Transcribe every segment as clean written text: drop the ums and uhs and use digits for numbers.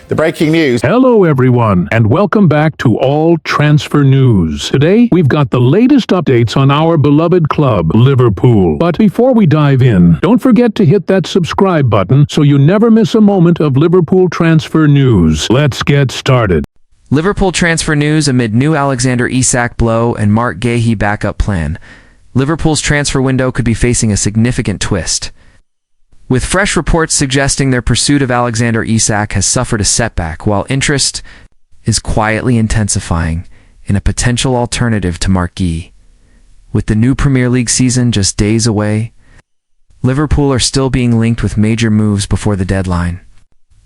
The breaking news. Hello everyone, and welcome back to All Transfer News. Today, we've got the latest updates on our beloved club, Liverpool. But before we dive in, don't forget to hit that subscribe button so you never miss a moment of Liverpool transfer news. Let's get started. Liverpool transfer news amid new Alexander Isak blow and Marc Guehi backup plan. Liverpool's transfer window could be facing a significant twist, with fresh reports suggesting their pursuit of Alexander Isak has suffered a setback, while interest is quietly intensifying in a potential alternative to Marc Guehi. With the new Premier League season just days away, Liverpool are still being linked with major moves before the deadline.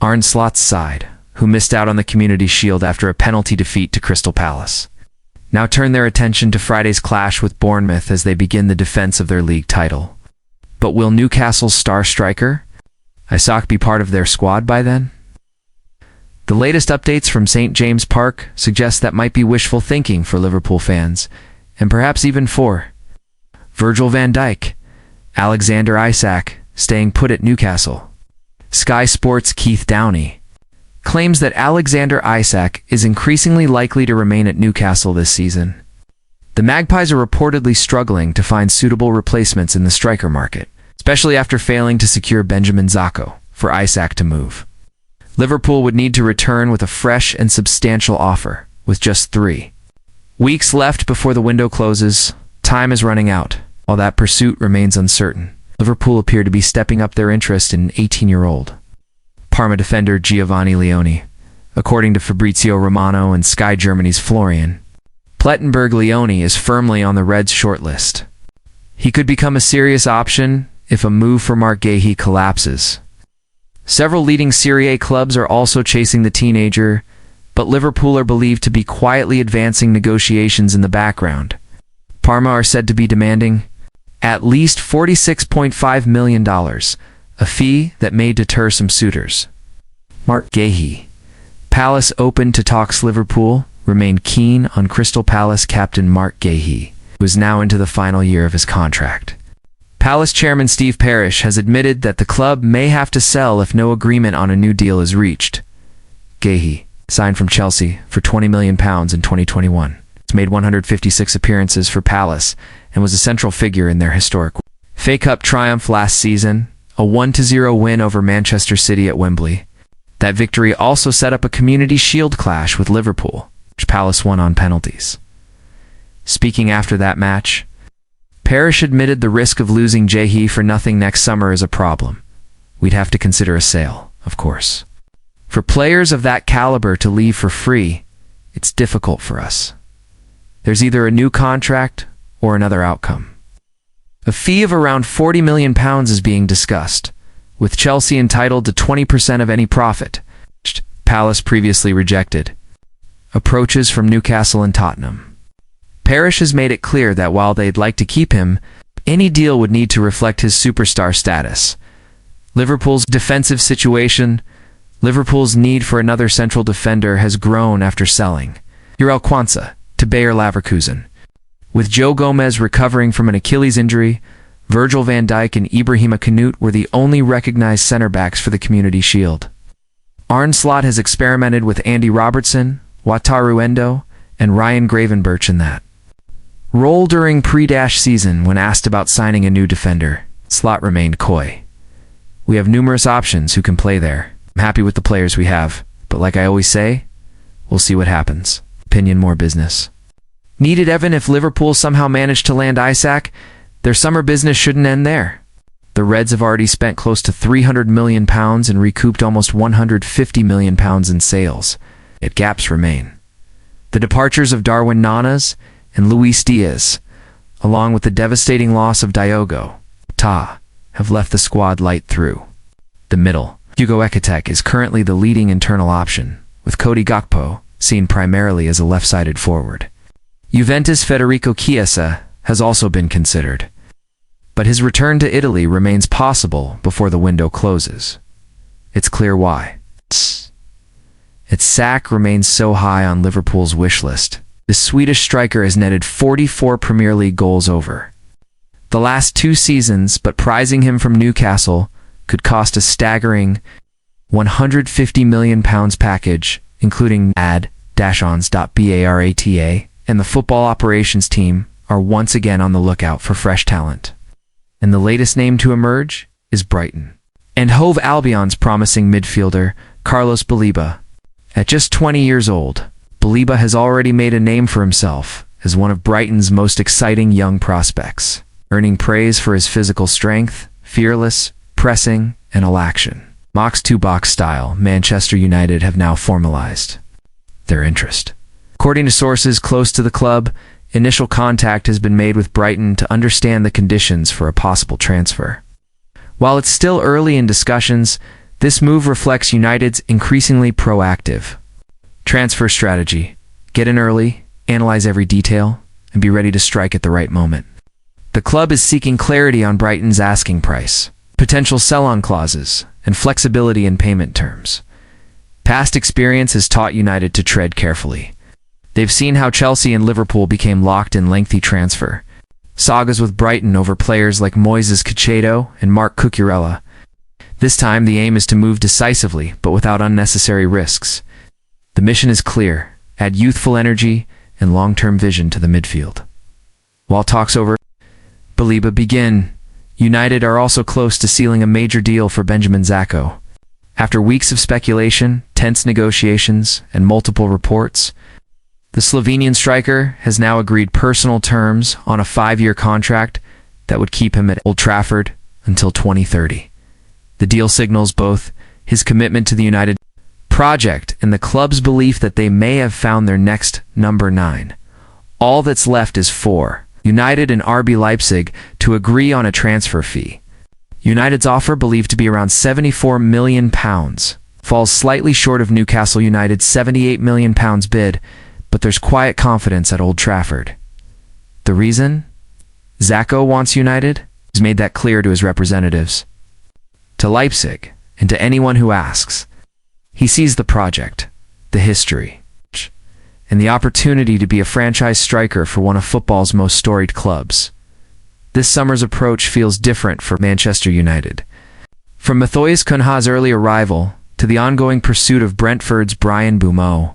Arne Slot's side, who missed out on the Community Shield after a penalty defeat to Crystal Palace, now turn their attention to Friday's clash with Bournemouth as they begin the defense of their league title. But will Newcastle's star striker, Isak, be part of their squad by then? The latest updates from St. James Park suggest that might be wishful thinking for Liverpool fans, and perhaps even for Virgil van Dijk, Alexander Isak staying put at Newcastle. Sky Sports' Keith Downey claims that Alexander Isak is increasingly likely to remain at Newcastle this season. The Magpies are reportedly struggling to find suitable replacements in the striker market, especially after failing to secure Benjamin Zarko for Isak to move. Liverpool would need to return with a fresh and substantial offer, with just 3 weeks left before the window closes. Time is running out. While that pursuit remains uncertain, Liverpool appear to be stepping up their interest in an 18-year-old Parma defender Giovani Leoni, according to Fabrizio Romano and Sky Germany's Florian Plettenberg. Leoni is firmly on the Reds' shortlist. He could become a serious option if a move for Marc Guehi collapses. Several leading Serie A clubs are also chasing the teenager, but Liverpool are believed to be quietly advancing negotiations in the background. Parma are said to be demanding at least $46.5 million, a fee that may deter some suitors. Marc Guehi. Palace open to talks. Liverpool remained keen on Crystal Palace captain Marc Guehi, who is now into the final year of his contract. Palace chairman Steve Parish has admitted that the club may have to sell if no agreement on a new deal is reached. Guehi signed from Chelsea for £20 million in 2021. He's made 156 appearances for Palace and was a central figure in their historic FA Cup triumph last season, a 1-0 win over Manchester City at Wembley. That victory also set up a Community Shield clash with Liverpool, which Palace won on penalties. Speaking after that match, Parish admitted the risk of losing Guehi for nothing next summer is a problem. We'd have to consider a sale, of course. For players of that caliber to leave for free, it's difficult for us. There's either a new contract or another outcome. A fee of around £40 million is being discussed, with Chelsea entitled to 20% of any profit, which Palace previously rejected. Approaches from Newcastle and Tottenham. Parish has made it clear that while they'd like to keep him, any deal would need to reflect his superstar status. Liverpool's defensive situation. Liverpool's need for another central defender has grown after selling Jurel Quansah to Bayer Leverkusen. With Joe Gomez recovering from an Achilles injury, Virgil van Dijk and Ibrahima Kanute were the only recognized center-backs for the Community Shield. Arne Slot has experimented with Andy Robertson, Wataru Endo, and Ryan Gravenberch in that role during pre-season. When asked about signing a new defender, Slot remained coy. We have numerous options who can play there. I'm happy with the players we have, but like I always say, we'll see what happens. Opinion more business. Needed Evan. If Liverpool somehow managed to land Isak, their summer business shouldn't end there. The Reds have already spent close to £300 million and recouped almost £150 million in sales. Yet gaps remain. The departures of Darwin Nunez and Luis Diaz, along with the devastating loss of Diogo Jota, have left the squad light through the middle. Hugo Ekitike is currently the leading internal option, with Cody Gakpo seen primarily as a left-sided forward. Juventus' Federico Chiesa has also been considered, but his return to Italy remains possible before the window closes. It's clear why. Isak remains so high on Liverpool's wish list. The Swedish striker has netted 44 Premier League goals over the last 2 seasons, but prizing him from Newcastle could cost a staggering £150 million package, including ad-ons.barata, and the football operations team are once again on the lookout for fresh talent. And the latest name to emerge is Brighton. And Hove Albion's promising midfielder, Carlos Baleba. At just 20 years old, Baleba has already made a name for himself as one of Brighton's most exciting young prospects, earning praise for his physical strength, fearless, pressing, and all-action. Mock's two-box style, Manchester United have now formalized their interest. According to sources close to the club, initial contact has been made with Brighton to understand the conditions for a possible transfer. While it's still early in discussions, this move reflects United's increasingly proactive transfer strategy. Get in early, analyze every detail, and be ready to strike at the right moment. The club is seeking clarity on Brighton's asking price, potential sell-on clauses, and flexibility in payment terms. Past experience has taught United to tread carefully. They've seen how Chelsea and Liverpool became locked in lengthy transfer sagas with Brighton over players like Moises Caicedo and Marc Cucurella. This time, the aim is to move decisively, but without unnecessary risks. The mission is clear: add youthful energy and long-term vision to the midfield. While talks over Baleba begin, United are also close to sealing a major deal for Benjamin Zarko. After weeks of speculation, tense negotiations, and multiple reports, the Slovenian striker has now agreed personal terms on a 5-year contract that would keep him at Old Trafford until 2030. The deal signals both his commitment to the United project and the club's belief that they may have found their next number 9. All that's left is for United and RB Leipzig to agree on a transfer fee. United's offer, believed to be around £74 million, falls slightly short of Newcastle United's £78 million bid, but there's quiet confidence at Old Trafford. The reason? Zarko wants United. He's made that clear to his representatives. To Leipzig, and to anyone who asks, he sees the project, the history, and the opportunity to be a franchise striker for one of football's most storied clubs. This summer's approach feels different for Manchester United. From Matthias Cunha's early arrival to the ongoing pursuit of Brentford's Bryan Mbeumo,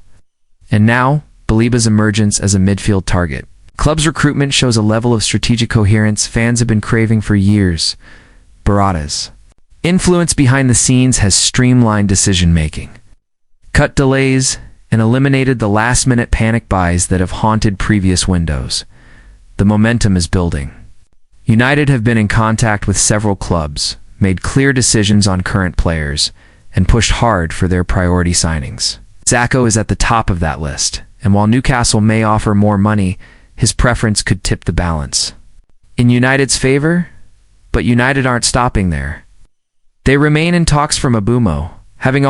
and now Baleba's emergence as a midfield target. Club's recruitment shows a level of strategic coherence fans have been craving for years. Barata's influence behind the scenes has streamlined decision-making, cut delays, and eliminated the last-minute panic buys that have haunted previous windows. The momentum is building. United have been in contact with several clubs, made clear decisions on current players, and pushed hard for their priority signings. Zarko is at the top of that list, and while Newcastle may offer more money, his preference could tip the balance in United's favor, but United aren't stopping there. They remain in talks for Mbeumo, having